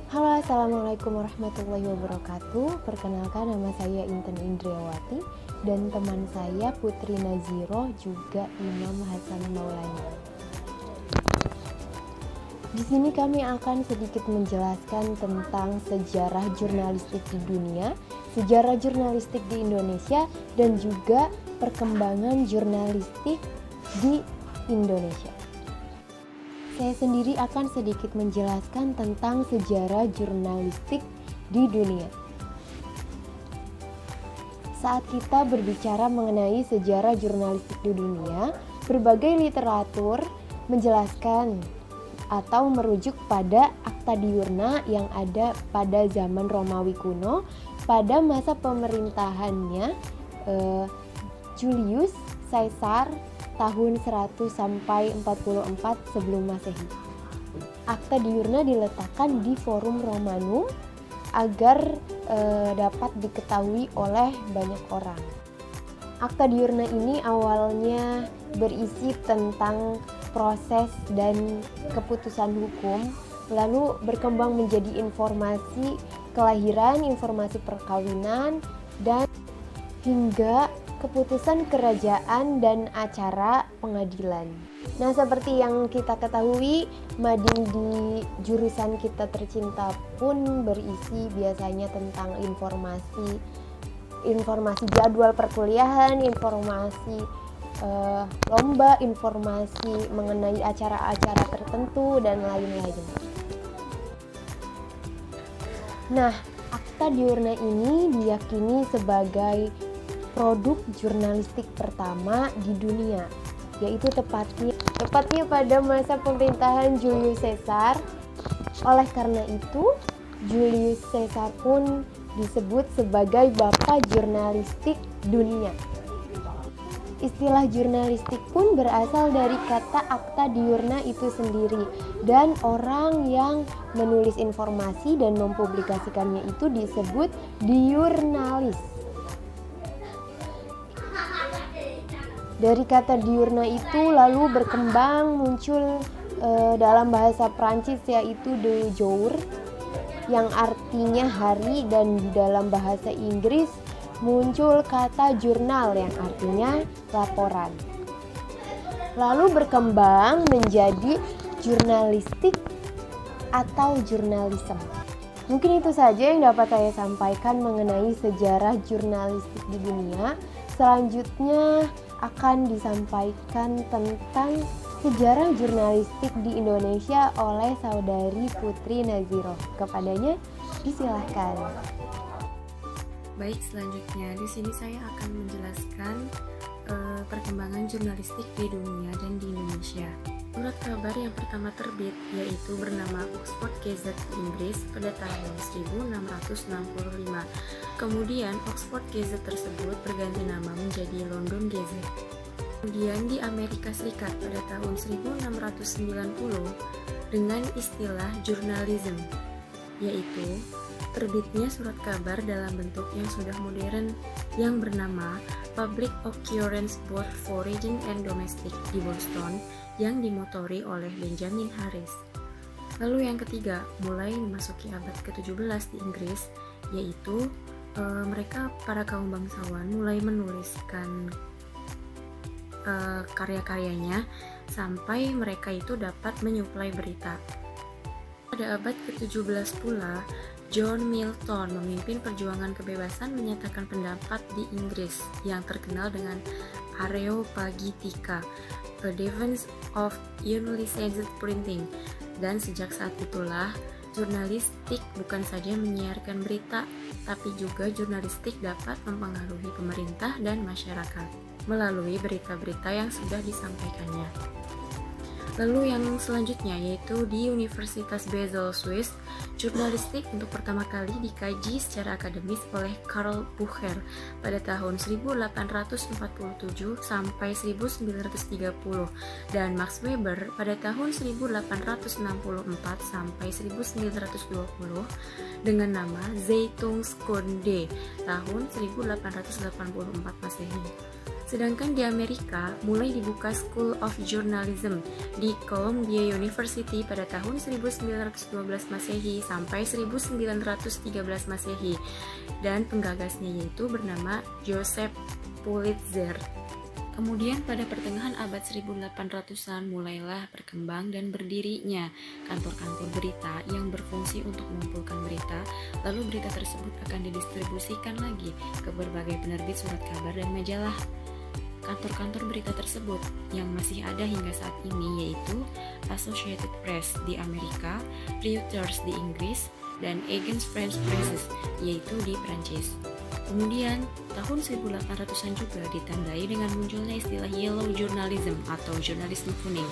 Halo, assalamualaikum warahmatullahi wabarakatuh. Perkenalkan, nama saya Intan Indriawati dan teman saya Putri Naziroh juga Imam Hasan Maulana. Di sini kami akan sedikit menjelaskan tentang sejarah jurnalistik di dunia, sejarah jurnalistik di Indonesia, dan juga perkembangan jurnalistik di Indonesia. Saya sendiri akan sedikit menjelaskan tentang sejarah jurnalistik di dunia. Saat kita berbicara mengenai sejarah jurnalistik di dunia, berbagai literatur menjelaskan atau merujuk pada Akta Diurna yang ada pada zaman Romawi kuno pada masa pemerintahannya Julius Caesar tahun 100 sampai 44 sebelum Masehi. Akta Diurna diletakkan di Forum Romanum agar dapat diketahui oleh banyak orang. Akta Diurna ini awalnya berisi tentang proses dan keputusan hukum, lalu berkembang menjadi informasi kelahiran, informasi perkawinan, dan hingga keputusan kerajaan dan acara pengadilan. Nah, seperti yang kita ketahui, mading di jurusan kita tercinta pun berisi biasanya tentang informasi jadwal perkuliahan, informasi lomba, informasi mengenai acara-acara tertentu, dan lain-lain. Nah, Akta Diurna ini diyakini sebagai produk jurnalistik pertama di dunia, yaitu tepatnya pada masa pemerintahan Julius Caesar. Oleh karena itu, Julius Caesar pun disebut sebagai bapak jurnalistik dunia. Istilah jurnalistik pun berasal dari kata Akta Diurna itu sendiri, dan orang yang menulis informasi dan mempublikasikannya itu disebut diurnalis. Dari kata diurna itu lalu berkembang muncul dalam bahasa Prancis, yaitu de jour yang artinya hari, dan di dalam bahasa Inggris muncul kata jurnal yang artinya laporan. Lalu berkembang menjadi jurnalistik atau jurnalisme. Mungkin itu saja yang dapat saya sampaikan mengenai sejarah jurnalistik di dunia. Selanjutnya akan disampaikan tentang sejarah jurnalistik di Indonesia oleh saudari Putri Naziroh. Kepadanya disilahkan. Baik, selanjutnya di sini saya akan menjelaskan perkembangan jurnalistik di dunia dan di Indonesia. Surat kabar yang pertama terbit yaitu bernama Oxford Gazette Inggris pada tahun 1665. Kemudian Oxford Gazette tersebut berganti nama menjadi London Gazette. Kemudian di Amerika Serikat pada tahun 1690 dengan istilah journalism, yaitu terbitnya surat kabar dalam bentuk yang sudah modern yang bernama Public Occurrence both Foreign and Domestic di Boston yang dimotori oleh Benjamin Harris. Lalu yang ketiga, mulai memasuki abad ke-17 di Inggris, yaitu mereka para kaum bangsawan mulai menuliskan karya-karyanya sampai mereka itu dapat menyuplai berita. Pada abad ke-17 pula, John Milton memimpin perjuangan kebebasan menyatakan pendapat di Inggris yang terkenal dengan Areopagitica, A Defense of Unlicensed Printing. Dan sejak saat itulah, jurnalistik bukan saja menyiarkan berita, tapi juga jurnalistik dapat mempengaruhi pemerintah dan masyarakat melalui berita-berita yang sudah disampaikannya. Lalu yang selanjutnya yaitu di Universitas Basel, Swiss, jurnalistik untuk pertama kali dikaji secara akademis oleh Karl Bucher pada tahun 1847 sampai 1930 dan Max Weber pada tahun 1864 sampai 1920 dengan nama Zeitungskunde tahun 1884 Masehi. Sedangkan di Amerika mulai dibuka School of Journalism di Columbia University pada tahun 1912 Masehi sampai 1913 Masehi, dan penggagasnya yaitu bernama Joseph Pulitzer. Kemudian pada pertengahan abad 1800-an mulailah berkembang dan berdirinya kantor-kantor berita yang berfungsi untuk mengumpulkan berita, lalu berita tersebut akan didistribusikan lagi ke berbagai penerbit surat kabar dan majalah. Kantor-kantor berita tersebut yang masih ada hingga saat ini yaitu Associated Press di Amerika, Reuters di Inggris, dan Agence France Presse yaitu di Prancis. Kemudian, tahun 1800-an juga ditandai dengan munculnya istilah yellow journalism atau jurnalisme kuning.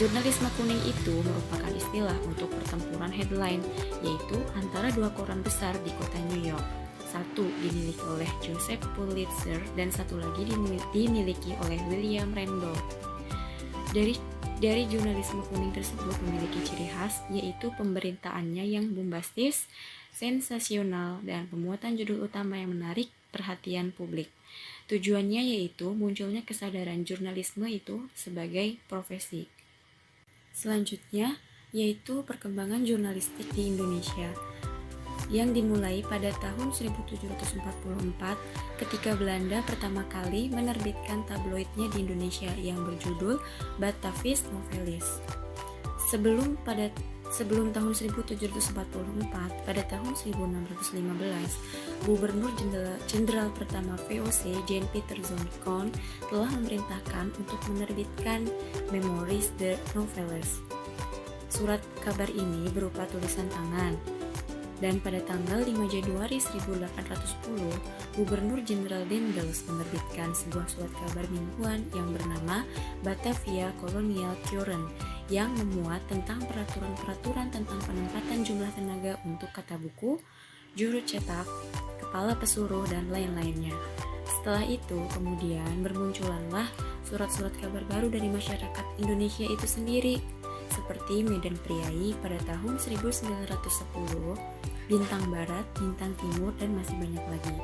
Jurnalisme kuning itu merupakan istilah untuk pertempuran headline, yaitu antara dua koran besar di kota New York. Satu dimiliki oleh Joseph Pulitzer dan satu lagi dimiliki oleh William Randolph. Dari jurnalisme kuning tersebut memiliki ciri khas, yaitu pemberitaannya yang bombastis, sensasional, dan pemuatan judul utama yang menarik perhatian publik. Tujuannya yaitu munculnya kesadaran jurnalisme itu sebagai profesi. Selanjutnya yaitu perkembangan jurnalistik di Indonesia yang dimulai pada tahun 1744 ketika Belanda pertama kali menerbitkan tabloidnya di Indonesia yang berjudul Batavisch Novelis. Sebelum tahun 1744, pada tahun 1615, Gubernur Jenderal pertama VOC, Jan Pieter Zoon telah memerintahkan untuk menerbitkan Memories de Novelis. Surat kabar ini berupa tulisan tangan. Dan pada tanggal 5 Januari 1810, Gubernur Jenderal Dendels menerbitkan sebuah surat kabar mingguan yang bernama Batavia Colonial Current yang memuat tentang peraturan-peraturan tentang penempatan jumlah tenaga untuk kata buku, juru cetak, kepala pesuruh, dan lain-lainnya. Setelah itu, kemudian bermunculanlah surat-surat kabar baru dari masyarakat Indonesia itu sendiri, seperti Medan Priai pada tahun 1910, Bintang Barat, Bintang Timur, dan masih banyak lagi.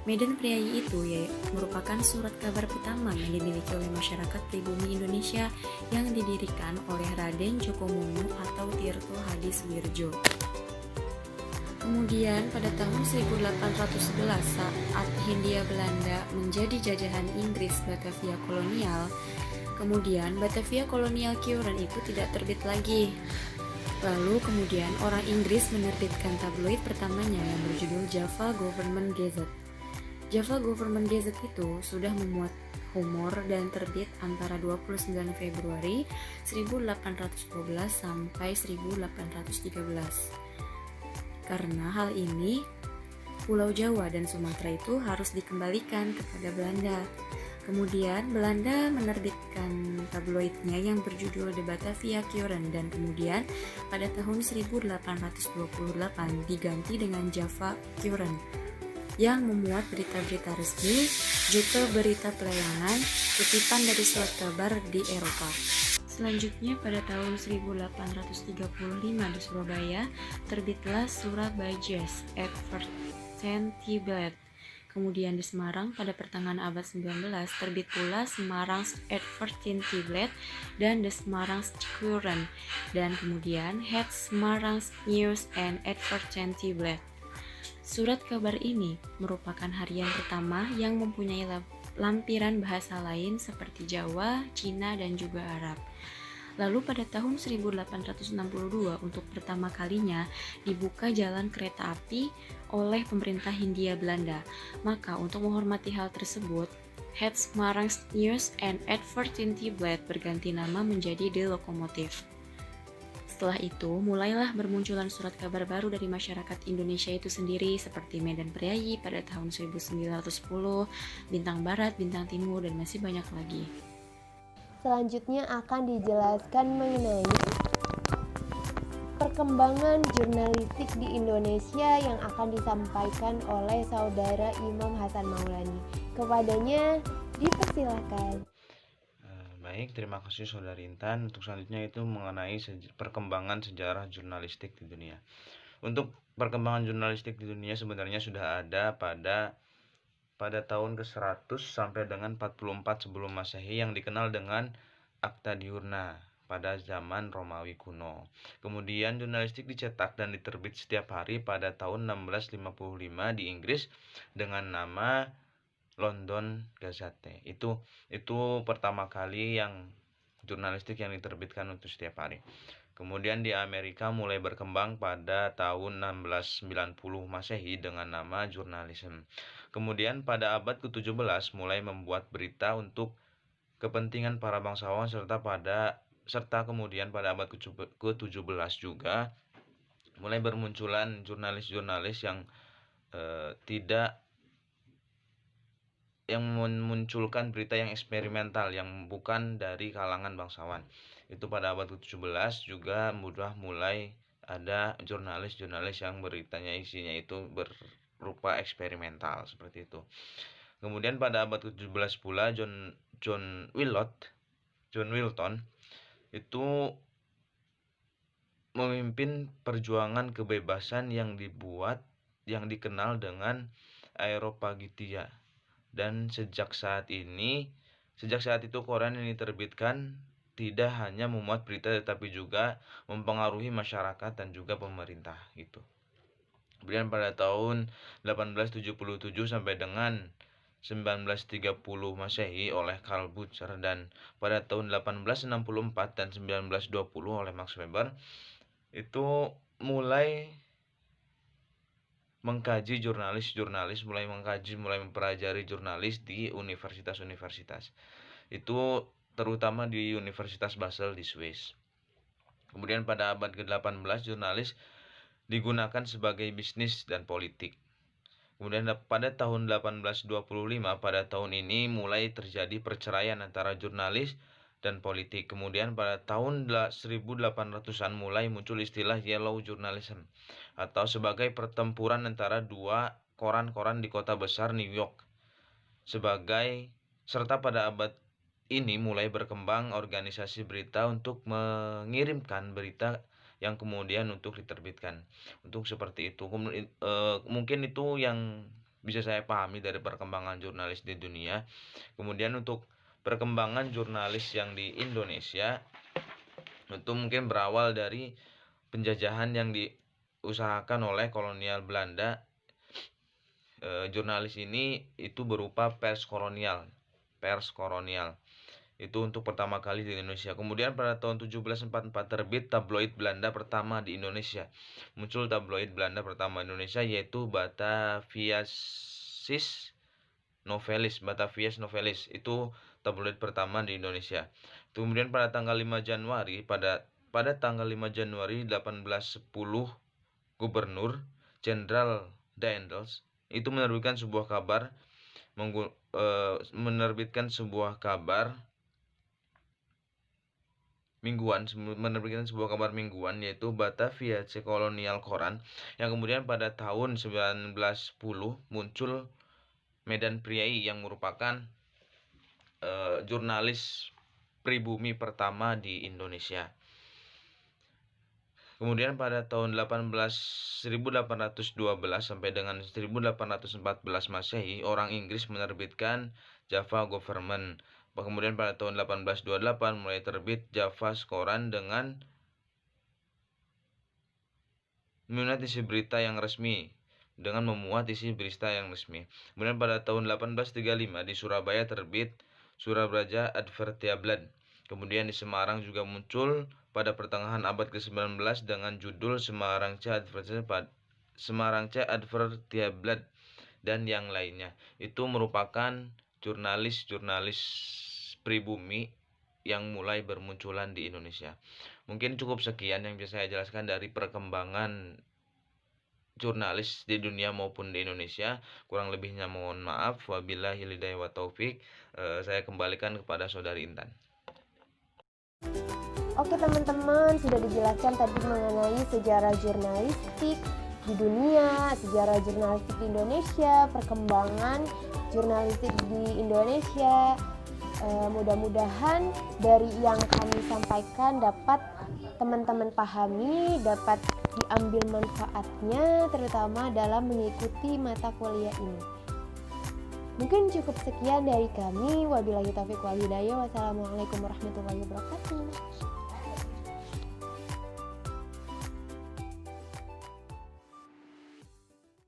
Medan Priai itu merupakan surat kabar pertama yang dimiliki oleh masyarakat pribumi Indonesia yang didirikan oleh Raden Djokomono atau Tirto Hadi Suwirjo. Kemudian pada tahun 1811 saat Hindia Belanda menjadi jajahan Inggris Batavia Kolonial, kemudian Batavia Colonial Current itu tidak terbit lagi. Lalu kemudian orang Inggris menerbitkan tabloid pertamanya yang berjudul Java Government Gazette. Java Government Gazette itu sudah memuat humor dan terbit antara 29 Februari 1812 sampai 1813. Karena hal ini, Pulau Jawa dan Sumatera itu harus dikembalikan kepada Belanda. Kemudian Belanda menerbitkan tabloidnya yang berjudul The Batavia Current dan kemudian pada tahun 1828 diganti dengan Java Current yang memuat berita-berita resmi, juga berita pelayanan, kutipan dari surat kabar di Eropa. Selanjutnya pada tahun 1835 di Surabaya terbitlah surat Bajes Advertent. Kemudian di Semarang pada pertengahan abad 19 terbit pula Semarang Advertent dan The Semarang Courant, dan kemudian Het Semarang News and Advertent. Surat kabar ini merupakan harian pertama yang mempunyai lampiran bahasa lain seperti Jawa, Cina, dan juga Arab. Lalu pada tahun 1862 untuk pertama kalinya dibuka jalan kereta api oleh pemerintah Hindia Belanda. Maka untuk menghormati hal tersebut, Het Semarang News and Advertent berganti nama menjadi The Lokomotif. Setelah itu, mulailah bermunculan surat kabar baru dari masyarakat Indonesia itu sendiri seperti Medan Priai pada tahun 1910, Bintang Barat, Bintang Timur, dan masih banyak lagi. Selanjutnya akan dijelaskan mengenai perkembangan jurnalistik di Indonesia yang akan disampaikan oleh Saudara Imam Hasan Maulani. Kepadanya dipersilakan. Baik, terima kasih Saudara Intan. Untuk selanjutnya itu mengenai perkembangan sejarah jurnalistik di dunia. Untuk perkembangan jurnalistik di dunia sebenarnya sudah ada pada pada tahun ke-100 sampai dengan 44 sebelum Masehi yang dikenal dengan Acta Diurna pada zaman Romawi kuno. Kemudian jurnalistik dicetak dan diterbit setiap hari pada tahun 1655 di Inggris dengan nama London Gazette. Itu pertama kali yang jurnalistik yang diterbitkan untuk setiap hari. Kemudian di Amerika mulai berkembang pada tahun 1690 Masehi dengan nama jurnalisme. Kemudian pada abad ke-17 mulai membuat berita untuk kepentingan para bangsawan serta kemudian pada abad ke-17 juga mulai bermunculan jurnalis-jurnalis yang memunculkan berita yang eksperimental yang bukan dari kalangan bangsawan. Itu pada abad ke-17 juga mulai ada jurnalis-jurnalis yang beritanya isinya itu berupa eksperimental seperti itu. Kemudian pada abad ke-17 pula John Wilton itu memimpin perjuangan kebebasan yang dikenal dengan Areopagitica. Dan sejak saat itu koran yang diterbitkan tidak hanya memuat berita tetapi juga mempengaruhi masyarakat dan juga pemerintah gitu. Kemudian pada tahun 1877 sampai dengan 1930 Masehi oleh Karl Butcher dan pada tahun 1864 dan 1920 oleh Max Weber itu mulai mengkaji mulai mempelajari jurnalis di universitas-universitas. Itu terutama di Universitas Basel di Swiss. Kemudian pada abad ke-18 jurnalis digunakan sebagai bisnis dan politik. Kemudian pada tahun 1825 pada tahun ini mulai terjadi perceraian antara jurnalis dan politik. Kemudian pada tahun 1800-an mulai muncul istilah yellow journalism atau sebagai pertempuran antara dua koran-koran di kota besar New York. Serta pada abad ini mulai berkembang organisasi berita untuk mengirimkan berita yang kemudian untuk diterbitkan. Untuk seperti itu, mungkin itu yang bisa saya pahami dari perkembangan jurnalis di dunia. Kemudian untuk perkembangan jurnalis yang di Indonesia itu mungkin berawal dari penjajahan yang diusahakan oleh kolonial Belanda. Jurnalis ini itu berupa pers kolonial. Itu untuk pertama kali di Indonesia. Kemudian pada tahun 1744 terbit tabloid Belanda pertama di Indonesia. Muncul tabloid Belanda pertama di Indonesia yaitu Batavia's Novelis. Itu tabloid pertama di Indonesia. Kemudian pada tanggal 5 Januari 1810 Gubernur Jenderal Daendels itu menerbitkan sebuah kabar mingguan yaitu Batavia Colonial Koran yang kemudian pada tahun 1910 muncul Medan Priai yang merupakan jurnalis pribumi pertama di Indonesia. Kemudian pada tahun 1812 sampai dengan 1814 Masehi orang Inggris menerbitkan Java Government. Kemudian pada tahun 1828 mulai terbit Java's Koran dengan memuat isi berita yang resmi. Kemudian pada tahun 1835 di Surabaya terbit Surabraja Advertiablad. Kemudian di Semarang juga muncul pada pertengahan abad ke-19 dengan judul Semarangca Advertiablad dan yang lainnya. Itu merupakan jurnalis-jurnalis pribumi yang mulai bermunculan di Indonesia. Mungkin cukup sekian yang bisa saya jelaskan dari perkembangan jurnalis di dunia maupun di Indonesia. Kurang lebihnya mohon maaf. Wabillahi hidayah wa taufik. Saya kembalikan kepada Saudari Intan. Oke teman-teman, sudah dijelaskan tadi mengenai sejarah jurnalistik di dunia, sejarah jurnalistik di Indonesia, perkembangan jurnalistik di Indonesia. Mudah-mudahan dari yang kami sampaikan dapat teman-teman pahami, dapat diambil manfaatnya terutama dalam mengikuti mata kuliah ini. Mungkin cukup sekian dari kami. Wabillahi taufiq wal hidayah. Wassalamualaikum warahmatullahi wabarakatuh.